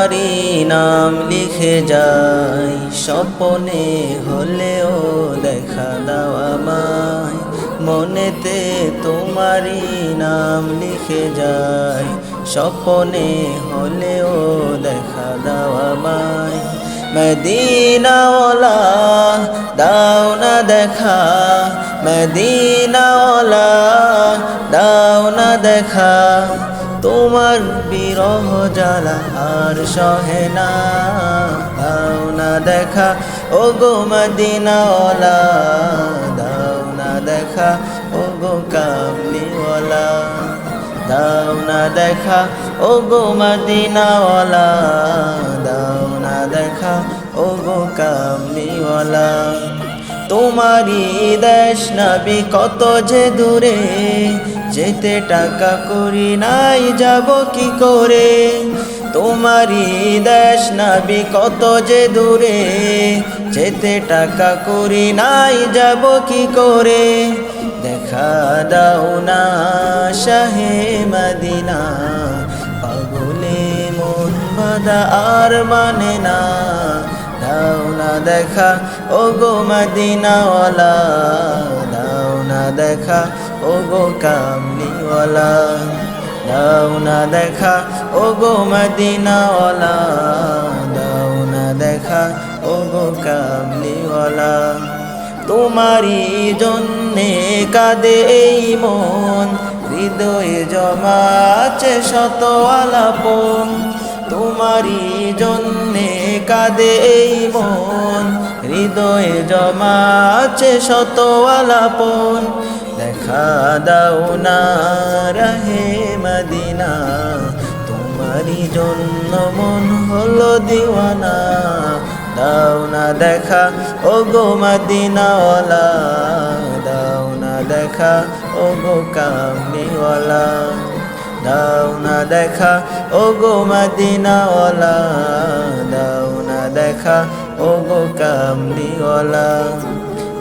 তোমারি নাম লিখে যাই, স্বপ্নে হলেও দেখা দাও আমায়। মনেতে তোমারি নাম লিখে যাই, স্বপ্নে হলেও দেখা দাও আমায়। মদিনাওয়ালা দাও না দেখা, মদিনাওয়ালা দাও না দেখা। তোমার বিরহ জ্বালা আর সহে না, দাও না দেখা ও গো মদিনাওয়ালা, দাও না দেখা ও গো কামলিওয়ালা। দাও না দেখা ও গো মদিনাওয়ালা, দাও না দেখা ও গো কামলিওয়ালা। তোমারি দেশ নবী কত যে দূরে, যেতে টাকা করি নাই যাব কি করে। তোমারি দেশ নবী কত যে দূরে, যেতে টাকা করি নাই যাব কি করে। দেখা দাও না শাহে মদিনা, পাগলে মন বাঁধা আর মানে না। দাও না দেখা ও গো মদিনাওয়ালা, দাও না দেখা ও গো কামলিওয়ালা। দাও না দেখা ও গো মদিনাওয়ালা, দাও না দেখা ও গো কামলিওয়ালা। তোমারি জন্যে কাঁদে এই মন, হৃদয়ে জমা আছে শত আলাপন। তোমারি জন্যে কাঁদে এই মন, হৃদয়ে জমা আছে শত আলাপন। দেখা দাও না রাহে মদিনা, তোমারি জন্য মন হলো দিওয়ানা। দাও না দেখা ও গো মদিনাওয়ালা, দাও না দেখা ও গো কামলিওয়ালা। দাও না দেখা ও গো মদিনাওয়ালা, দাও না দেখা ও গো কামলিওয়ালা।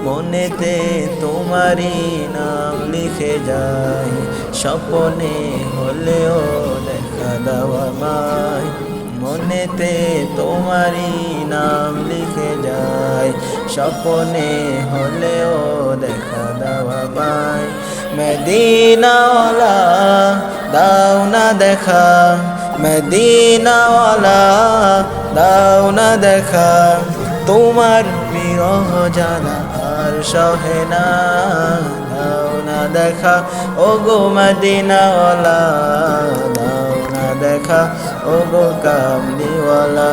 মনেতে তোমারি নাম লিখে যাই, স্বপ্নে হলেও দেখা দাও আমায়। মনেতে তোমারি নাম লিখে যাই, স্বপ্নে হলেও দেখা দাও আমায়। মদিনাওয়ালা দাও না দেখা, মদিনাওয়ালা দাও না দেখা। তোমার বিরহ জ্বালা আর সহে না, দাও না দেখা ও গো মদিনাওয়ালা, দাও না দেখা ও গো কামলিওয়ালা।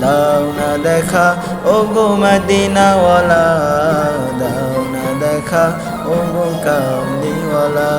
দাও না দেখা ও গো মদিনাওয়ালা, দাও না দেখা ও গো কামলিওয়ালা।